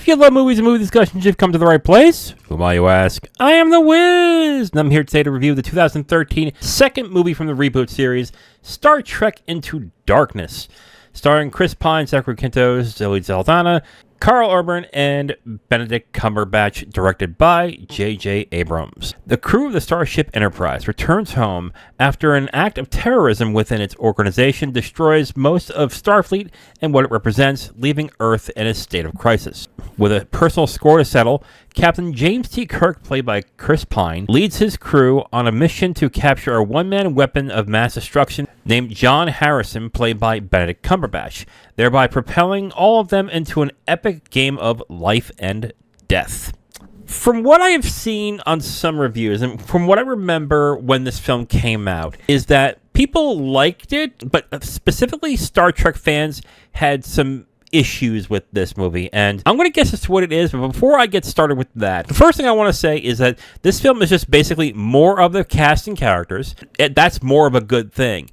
If you love movies and movie discussions, you've come to the right place. Who am I, you ask? I am the Wiz, and I'm here today to review the 2013 second movie from the reboot series, Star Trek Into Darkness, starring Chris Pine, Zachary Quinto, Zoe Saldana, Carl Urban, and Benedict Cumberbatch, directed by J.J. Abrams. The crew of the Starship Enterprise returns home after an act of terrorism within its organization destroys most of Starfleet and what it represents, leaving Earth in a state of crisis. With a personal score to settle, Captain James T. Kirk, played by Chris Pine, leads his crew on a mission to capture a one-man weapon of mass destruction named John Harrison, played by Benedict Cumberbatch, thereby propelling all of them into an epic game of life and death. From what I have seen on some reviews, and from what I remember when this film came out, is that people liked it, but specifically Star Trek fans had some issues with this movie, and I'm going to guess as to what it is, but before I get started with that, the first thing I want to say is that this film is just basically more of the cast and characters. That's more of a good thing.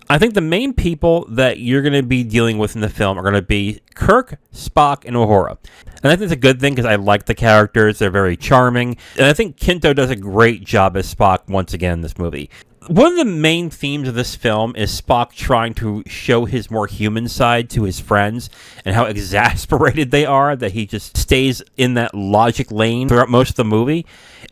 I think the main people that you're going to be dealing with in the film are going to be Kirk, Spock, and Uhura. And I think it's a good thing because I like the characters. They're very charming. And I think Quinto does a great job as Spock once again in this movie. One of the main themes of this film is Spock trying to show his more human side to his friends and how exasperated they are that he just stays in that logic lane throughout most of the movie.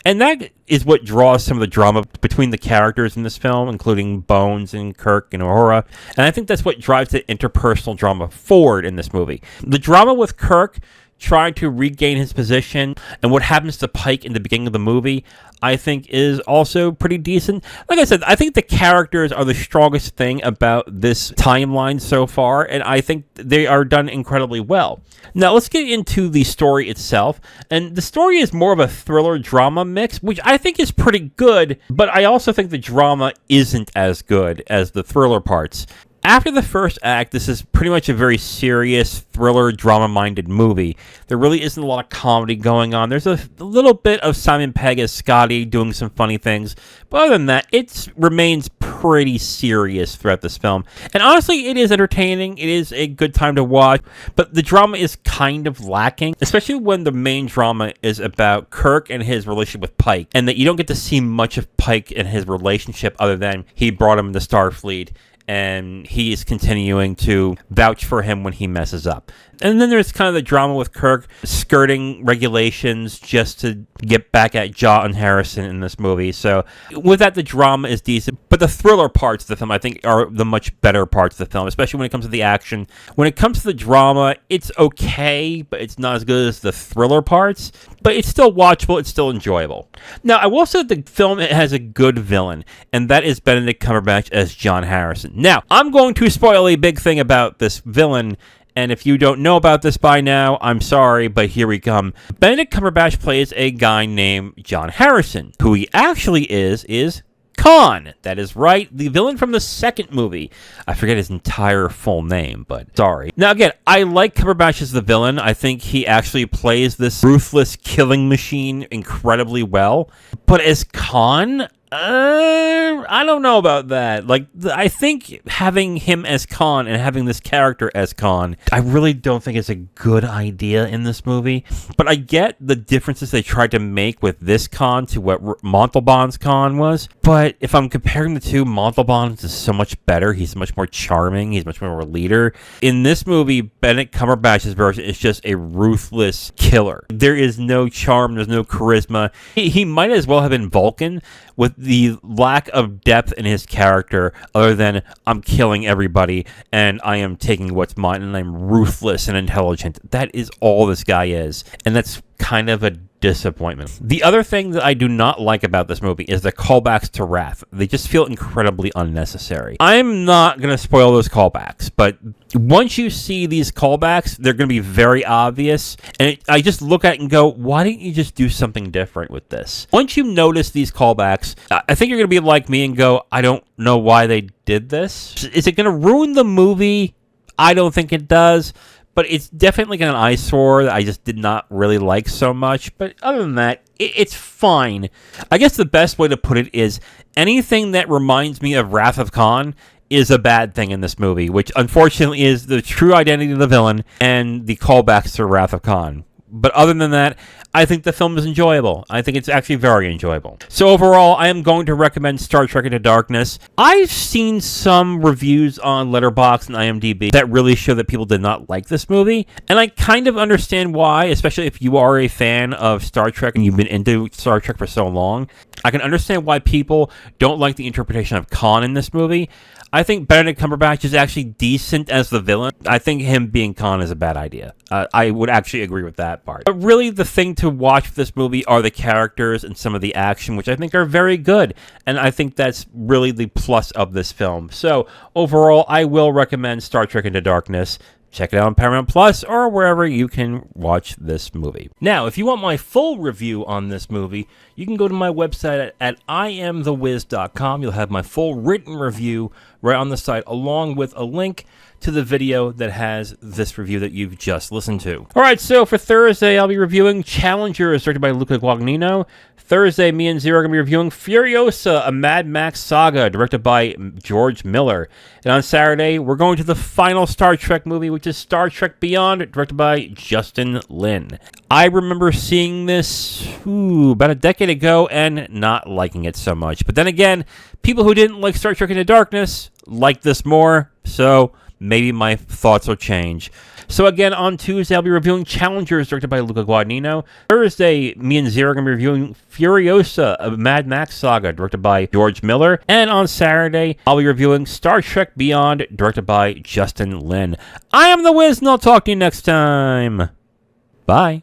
And that is what draws some of the drama between the characters in this film, including Bones and Kirk and Uhura. And I think that's what drives the interpersonal drama forward in this movie. The drama with Kirk trying to regain his position and what happens to Pike in the beginning of the movie, I think is also pretty decent. Like I said, I think the characters are the strongest thing about this timeline so far, and I think they are done incredibly well. Now, let's get into the story itself, and the story is more of a thriller-drama mix, which I think is pretty good, but I also think the drama isn't as good as the thriller parts. After the first act, this is pretty much a very serious, thriller, drama-minded movie. There really isn't a lot of comedy going on. There's a little bit of Simon Pegg as Scotty doing some funny things, but other than that, it remains pretty serious throughout this film. And honestly, it is entertaining. It is a good time to watch, but the drama is kind of lacking, especially when the main drama is about Kirk and his relationship with Pike, and that you don't get to see much of Pike and his relationship other than he brought him to Starfleet, and he is continuing to vouch for him when he messes up. And then there's kind of the drama with Kirk skirting regulations just to get back at John Harrison in this movie. So with that, the drama is decent. But the thriller parts of the film, I think, are the much better parts of the film, especially when it comes to the action. When it comes to the drama, it's okay, but it's not as good as the thriller parts. But it's still watchable. It's still enjoyable. Now, I will say that the film has a good villain, and that is Benedict Cumberbatch as John Harrison. Now, I'm going to spoil a big thing about this villain, and if you don't know about this by now, I'm sorry, but here we come. Benedict Cumberbatch plays a guy named John Harrison. Who he actually is Khan. That is right, the villain from the second movie. I forget his entire full name, but sorry. Now again, I like Cumberbatch as the villain. I think he actually plays this ruthless killing machine incredibly well. But as Khan, I don't know about that. Like, I think having him as Khan and having this character as Khan, I really don't think it's a good idea in this movie. But I get the differences they tried to make with this Khan to what Montalban's Khan was. But if I'm comparing the two, Montalban's is so much better. He's much more charming. He's much more of a leader. In this movie, Benedict Cumberbatch's version is just a ruthless killer. There is no charm. There's no charisma. He might as well have been Vulcan, with the lack of depth in his character other than I'm killing everybody and I am taking what's mine and I'm ruthless and intelligent. That is all this guy is. And that's kind of a disappointment. The other thing that I do not like about this movie is the callbacks to Wrath. They just feel incredibly unnecessary. I'm not going to spoil those callbacks, but once you see these callbacks, they're going to be very obvious. And I just look at it and go, why didn't you just do something different with this? Once you notice these callbacks, I think you're going to be like me and go, I don't know why they did this. Is it going to ruin the movie? I don't think it does. But it's definitely an eyesore that I just did not really like so much. But other than that, it's fine. I guess the best way to put it is anything that reminds me of Wrath of Khan is a bad thing in this movie, which unfortunately is the true identity of the villain and the callbacks to Wrath of Khan. But other than that, I think the film is enjoyable. I think it's actually very enjoyable. So overall, I am going to recommend Star Trek Into Darkness. I've seen some reviews on Letterboxd and IMDb that really show that people did not like this movie. And I kind of understand why, especially if you are a fan of Star Trek and you've been into Star Trek for so long. I can understand why people don't like the interpretation of Khan in this movie. I think Benedict Cumberbatch is actually decent as the villain. I think him being Khan is a bad idea. I would actually agree with that part. But really, the thing to watch for this movie are the characters and some of the action, which I think are very good. And I think that's really the plus of this film. So, overall, I will recommend Star Trek Into Darkness. Check it out on Paramount Plus or wherever you can watch this movie. Now, if you want my full review on this movie, you can go to my website at IamTheWiz.com. You'll have my full written review right on the site, along with a link to the video that has this review that you've just listened to. All right, so for Thursday, I'll be reviewing Challengers, directed by Luca Guadagnino. Thursday, me and Zero are going to be reviewing Furiosa, a Mad Max saga, directed by George Miller. And on Saturday, we're going to the final Star Trek movie, which is Star Trek Beyond, directed by Justin Lin. I remember seeing this about a decade ago and not liking it so much. But then again, people who didn't like Star Trek Into Darkness like this more, so maybe my thoughts will change. So again, on Tuesday, I'll be reviewing Challengers, directed by Luca Guadagnino. Thursday, me and Zero are going to be reviewing Furiosa, a Mad Max saga, directed by George Miller. And on Saturday, I'll be reviewing Star Trek Beyond, directed by Justin Lin. I am The Wiz, and I'll talk to you next time. Bye.